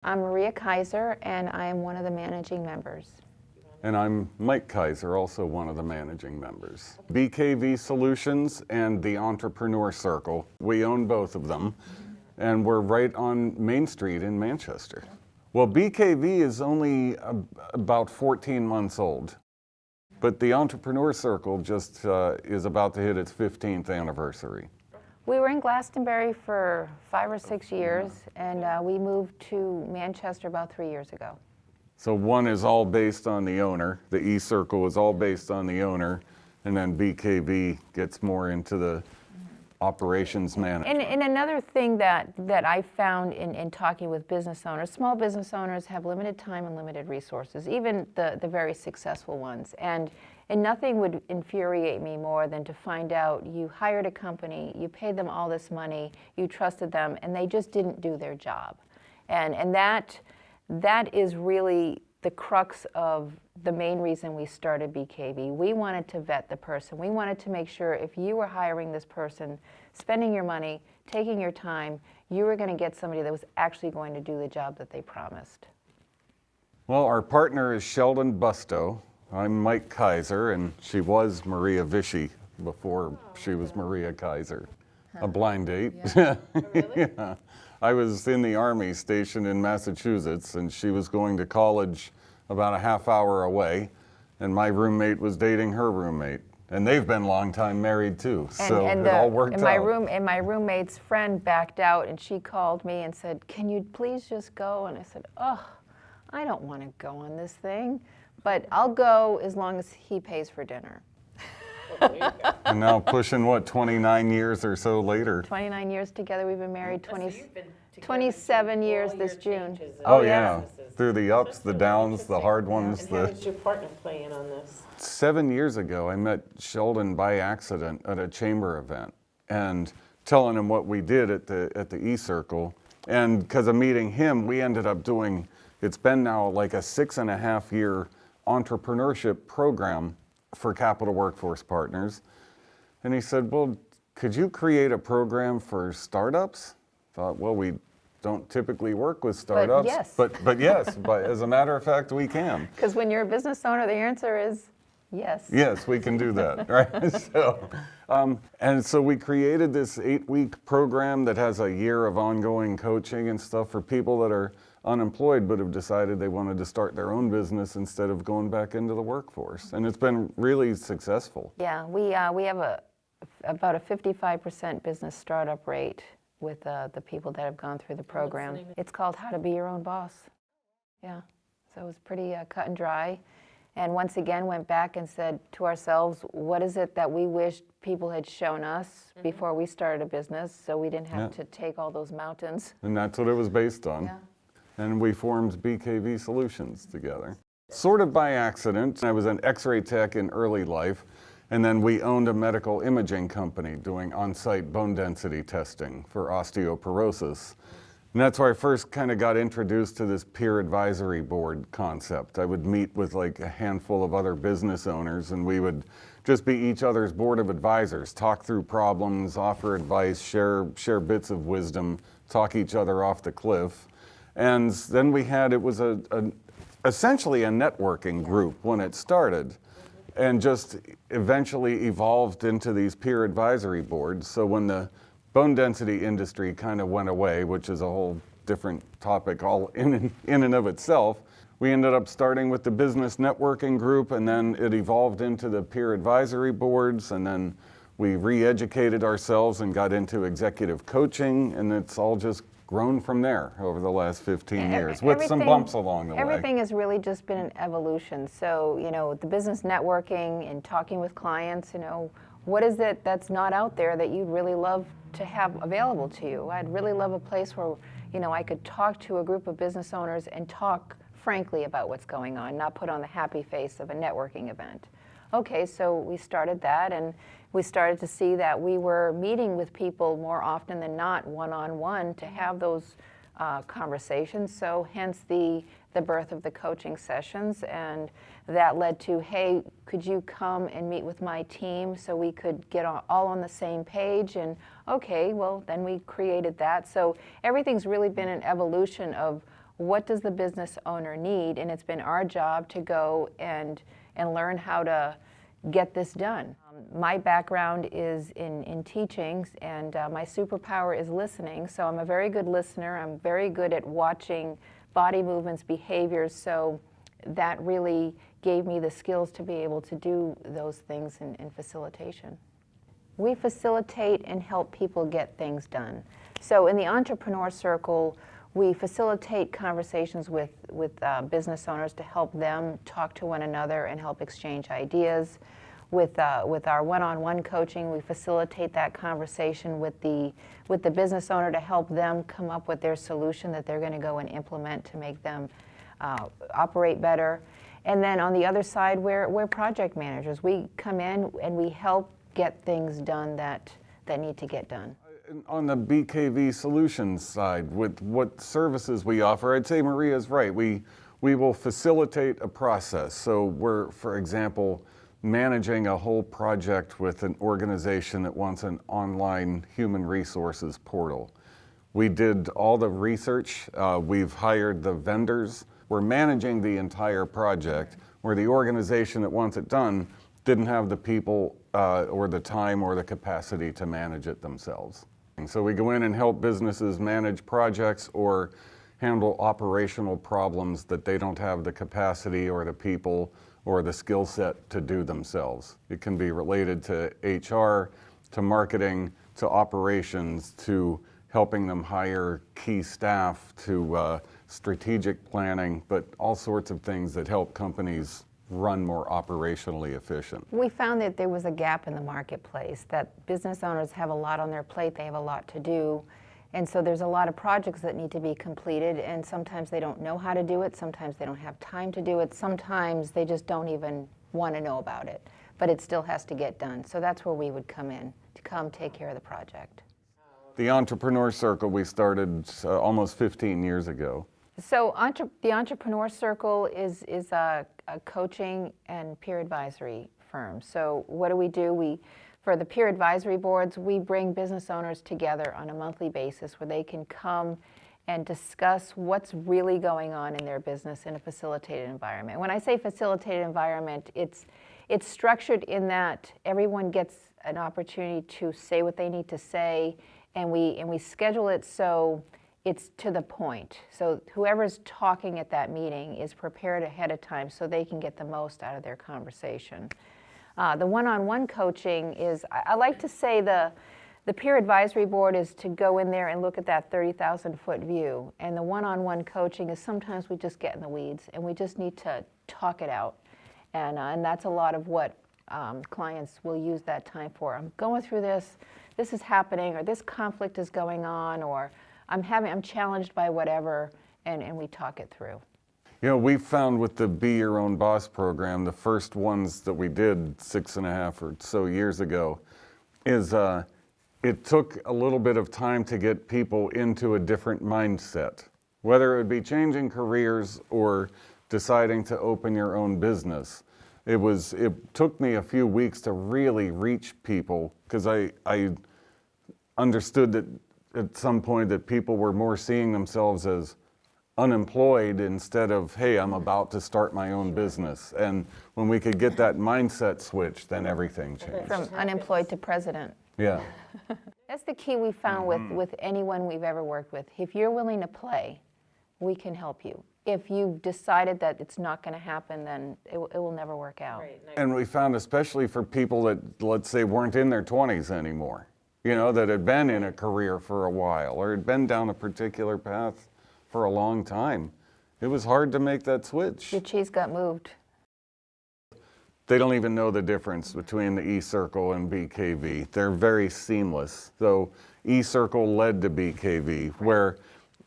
I'm Maria Kaiser, and I am one of the managing members. And I'm Mike Kaiser, also one of the managing members. BKV Solutions and the Entrepreneur Circle, we own both of them, and we're right on Main Street in Manchester. Well, BKV is only about 14 months old, but the Entrepreneur Circle just is about to hit its 15th anniversary. We were in Glastonbury for 5 or 6 years, and we moved to Manchester about 3 years ago. So one is all based on the owner, the E-Circle is all based on the owner, and then BKV gets more into the operations management. And another thing that I found in talking with business owners, small business owners have limited time and limited resources, even the very successful ones. And nothing would infuriate me more than to find out you hired a company, you paid them all this money, you trusted them, and they just didn't do their job. And that is really the crux of the main reason we started BKV. We wanted to vet the person. We wanted to make sure if you were hiring this person, spending your money, taking your time, you were going to get somebody that was actually going to do the job that they promised. Well, our partner is Sheldon Bustow. I'm Mike Kaiser, and she was Maria Vichy before she was Maria Kaiser. A blind date. Yeah. Oh, really? Yeah. I was in the Army stationed in Massachusetts, and she was going to college about a half hour away, and my roommate was dating her roommate. And they've been long time married too, so it all worked out. And my roommate's friend backed out, and she called me and said, "Can you please just go?" And I said, "Oh, I don't want to go on this thing, but I'll go as long as he pays for dinner." And now pushing, what, 29 years or so later? 29 years together. We've been married 27 years this June. Oh yeah, through the ups, the downs, the hard ones. And how did your partner play in on this? 7 years ago, I met Sheldon by accident at a chamber event and telling him what we did at the E-Circle. And because of meeting him, we ended up doing, it's been now like a 6.5-year entrepreneurship program for Capital Workforce Partners. And he said, "Well, could you create a program for startups?" Thought, well, we don't typically work with startups. But yes, but as a matter of fact, we can. Because when you're a business owner, the answer is yes. Yes, we can do that, right? And so we created this 8-week program that has a year of ongoing coaching and stuff for people that are unemployed but have decided they wanted to start their own business instead of going back into the workforce. And it's been really successful. Yeah, we have about a 55% business startup rate with the people that have gone through the program. It's called How to Be Your Own Boss. Yeah, so it was pretty cut and dry. And once again went back and said to ourselves, what is it that we wished people had shown us before we started a business so we didn't have to take all those mountains. And that's what it was based on. Yeah. And we formed BKV Solutions together. Sort of by accident. I was an X-ray tech in early life, and then we owned a medical imaging company doing on-site bone density testing for osteoporosis. And that's where I first kind of got introduced to this peer advisory board concept. I would meet with like a handful of other business owners, and we would just be each other's board of advisors, talk through problems, offer advice, share bits of wisdom, talk each other off the cliff. And then we had, it was essentially a networking group when it started, and just eventually evolved into these peer advisory boards. So when the bone density industry kind of went away, which is a whole different topic all in and of itself, we ended up starting with the business networking group, and then it evolved into the peer advisory boards, and then we re-educated ourselves and got into executive coaching, and it's all just grown from there over the last 15 years, with some bumps along the way. Everything has really just been an evolution. So, you know, the business networking and talking with clients, you know, what is it that's not out there that you'd really love to have available to you? I'd really love a place where, you know, I could talk to a group of business owners and talk frankly about what's going on, not put on the happy face of a networking event. Okay, so we started that, and we started to see that we were meeting with people more often than not one-on-one to have those conversations. So hence the birth of the coaching sessions, and that led to, hey, could you come and meet with my team so we could get all on the same page? And okay, well, then we created that. So everything's really been an evolution of what does the business owner need? And it's been our job to go and learn how to get this done. My background is in teachings, and my superpower is listening. So I'm a very good listener. I'm very good at watching body movements, behaviors. So that really gave me the skills to be able to do those things in facilitation. We facilitate and help people get things done. So in the entrepreneur circle, we facilitate conversations with business owners to help them talk to one another and help exchange ideas. With our one-on-one coaching, we facilitate that conversation with the business owner to help them come up with their solution that they're going to go and implement to make them operate better. And then on the other side, we're project managers. We come in and we help get things done that need to get done. On the BKV Solutions side, with what services we offer, I'd say Maria's right. We will facilitate a process. So we're, for example, managing a whole project with an organization that wants an online human resources portal. We did all the research. We've hired the vendors. We're managing the entire project, where the organization that wants it done didn't have the people or the time or the capacity to manage it themselves. And so we go in and help businesses manage projects or handle operational problems that they don't have the capacity or the people or the skill set to do themselves. It can be related to HR, to marketing, to operations, to helping them hire key staff, to strategic planning, but all sorts of things that help companies run more operationally efficient. We found that there was a gap in the marketplace, that business owners have a lot on their plate, they have a lot to do, and so there's a lot of projects that need to be completed, and sometimes they don't know how to do it, sometimes they don't have time to do it, sometimes they just don't even want to know about it, but it still has to get done. So that's where we would come in, to come take care of the project. The Entrepreneur Circle we started almost 15 years ago. So the Entrepreneur Circle is a coaching and peer advisory firm. So what do? For the peer advisory boards, we bring business owners together on a monthly basis where they can come and discuss what's really going on in their business in a facilitated environment. When I say facilitated environment, it's structured in that everyone gets an opportunity to say what they need to say, and we schedule it so it's to the point. So whoever's talking at that meeting is prepared ahead of time so they can get the most out of their conversation. The one-on-one coaching is, I like to say the peer advisory board is to go in there and look at that 30,000-foot view. And the one-on-one coaching is sometimes we just get in the weeds and we just need to talk it out. And that's a lot of what clients will use that time for. I'm going through this is happening, or this conflict is going on, or I'm challenged by whatever, and we talk it through. You know, we found with the Be Your Own Boss program, the first ones that we did 6.5 or so years ago, is it took a little bit of time to get people into a different mindset. Whether it would be changing careers or deciding to open your own business. It took me a few weeks to really reach people, because I understood that at some point that people were more seeing themselves as unemployed instead of, hey, I'm about to start my own business. And when we could get that mindset switch, then everything changed. From unemployed to president. Yeah. That's the key we found with anyone we've ever worked with. If you're willing to play, we can help you. If you've decided that it's not going to happen, then it will never work out. Right. And we found, especially for people that, let's say, weren't in their 20s anymore, you know, that had been in a career for a while or had been down a particular path for a long time, it was hard to make that switch. Your cheese got moved. They don't even know the difference between the eCircle and BKV. They're very seamless. So eCircle led to BKV, where,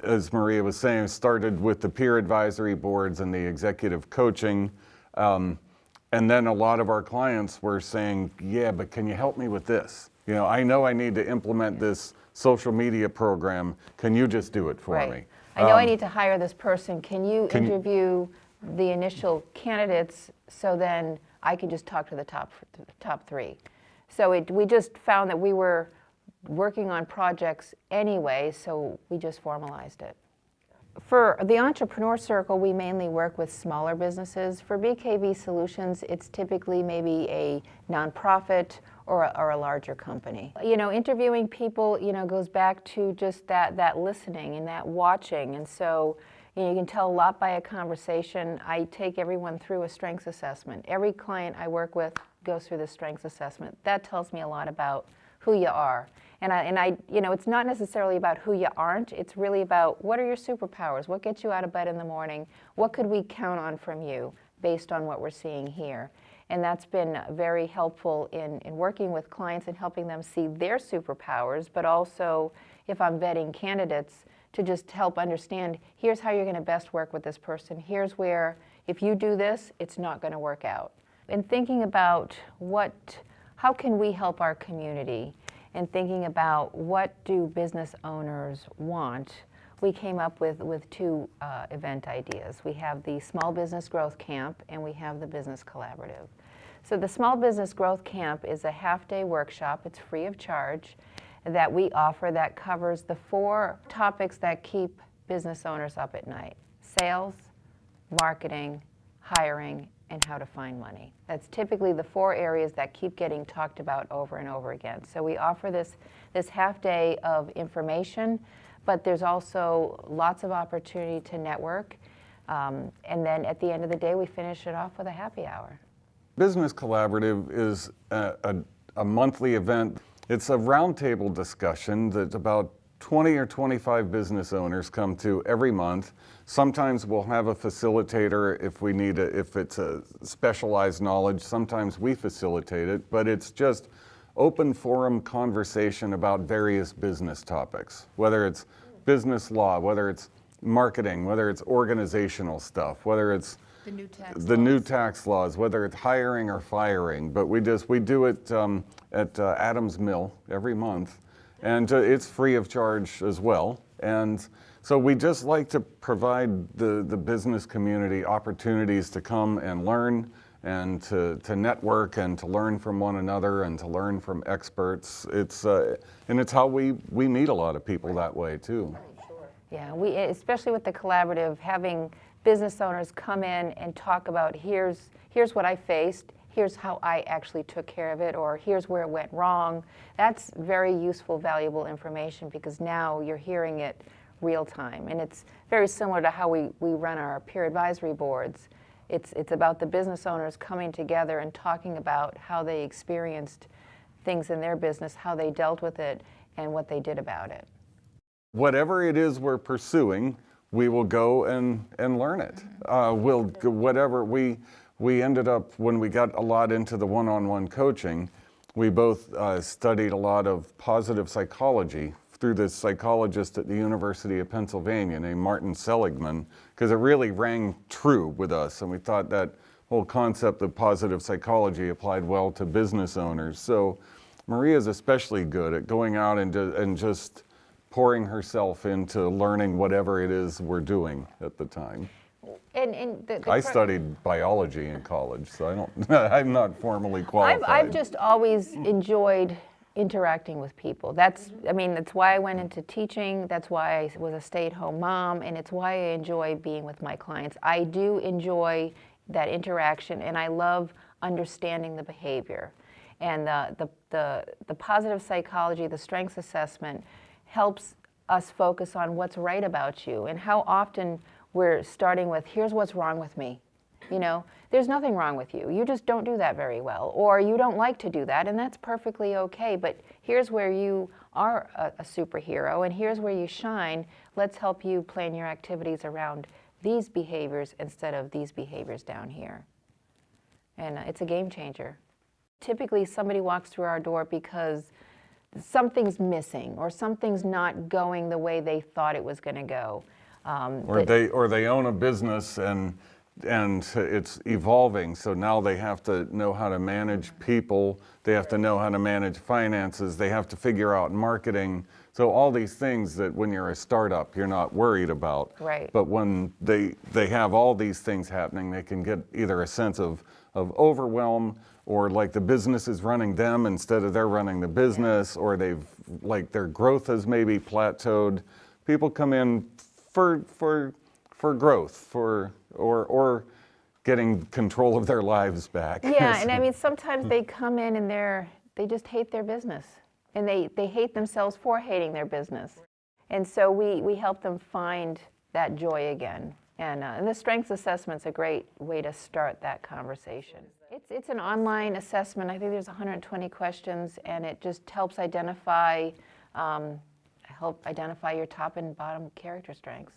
as Maria was saying, started with the peer advisory boards and the executive coaching. And then a lot of our clients were saying, yeah, but can you help me with this? You know I need to implement this social media program. Can you just do it for me? I know I need to hire this person. Can you interview the initial candidates so then I can just talk to the top three? So we just found that we were working on projects anyway, so we just formalized it. For the Entrepreneur Circle, we mainly work with smaller businesses. For BKV Solutions, it's typically maybe a nonprofit or a larger company. You know, interviewing people, you know, goes back to just that listening and that watching. And so, you know, you can tell a lot by a conversation. I take everyone through a strengths assessment. Every client I work with goes through the strengths assessment. That tells me a lot about who you are. And I, you know, it's not necessarily about who you aren't. It's really about what are your superpowers? What gets you out of bed in the morning? What could we count on from you based on what we're seeing here? And that's been very helpful in working with clients and helping them see their superpowers, but also if I'm vetting candidates to just help understand, here's how you're going to best work with this person. Here's where, if you do this, it's not going to work out. And thinking about how can we help our community, and thinking about what do business owners want, we came up with two event ideas. We have the Small Business Growth Camp and we have the Business Collaborative. So the Small Business Growth Camp is a half-day workshop. It's free of charge that we offer that covers the 4 topics that keep business owners up at night: sales, marketing, hiring, and how to find money. That's typically the 4 areas that keep getting talked about over and over again. So we offer this half day of information, but there's also lots of opportunity to network. And then at the end of the day, we finish it off with a happy hour. Business Collaborative is a monthly event. It's a roundtable discussion that about 20 or 25 business owners come to every month. Sometimes we'll have a facilitator if it's a specialized knowledge. Sometimes we facilitate it, but it's just open forum conversation about various business topics, whether it's business law, whether it's marketing, whether it's organizational stuff, whether it's the new tax laws, whether it's hiring or firing. But we do it at Adams Mill every month. And it's free of charge as well. And so we just like to provide the business community opportunities to come and learn and to network and to learn from one another and to learn from experts. And it's how we meet a lot of people that way too. Yeah, especially with the collaborative, having business owners come in and talk about here's what I faced, here's how I actually took care of it, or here's where it went wrong. That's very useful, valuable information because now you're hearing it real time. And it's very similar to how we run our peer advisory boards. It's about the business owners coming together and talking about how they experienced things in their business, how they dealt with it, and what they did about it. Whatever it is we're pursuing, we will go and learn it. We ended up, when we got a lot into the one-on-one coaching, we both studied a lot of positive psychology through this psychologist at the University of Pennsylvania named Martin Seligman, because it really rang true with us. And we thought that whole concept of positive psychology applied well to business owners. So Maria's especially good at going out and just pouring herself into learning whatever it is we're doing at the time. I studied biology in college, so I'm not formally qualified. I've just always enjoyed interacting with people. That's why I went into teaching. That's why I was a stay-at-home mom, and it's why I enjoy being with my clients. I do enjoy that interaction, and I love understanding the behavior. And the positive psychology, the strengths assessment, helps us focus on what's right about you and how often we're starting with, here's what's wrong with me. You know, there's nothing wrong with you. You just don't do that very well, or you don't like to do that, and that's perfectly okay. But here's where you are a superhero, and here's where you shine. Let's help you plan your activities around these behaviors instead of these behaviors down here. And it's a game changer. Typically, somebody walks through our door because something's missing or something's not going the way they thought it was going to go. Or they own a business and it's evolving, so now they have to know how to manage people, they have to know how to manage finances, they have to figure out marketing. So all these things that when you're a startup you're not worried about. Right. But when they have all these things happening, they can get either a sense of overwhelm, or like the business is running them instead of they're running the business, or their growth has maybe plateaued. People come in for growth, or getting control of their lives back. Yeah, and I mean, sometimes they come in and they just hate their business, and they hate themselves for hating their business. And so we help them find that joy again. And the strengths assessment's a great way to start that conversation. It's an online assessment. I think there's 120 questions, and it just helps identify your top and bottom character strengths.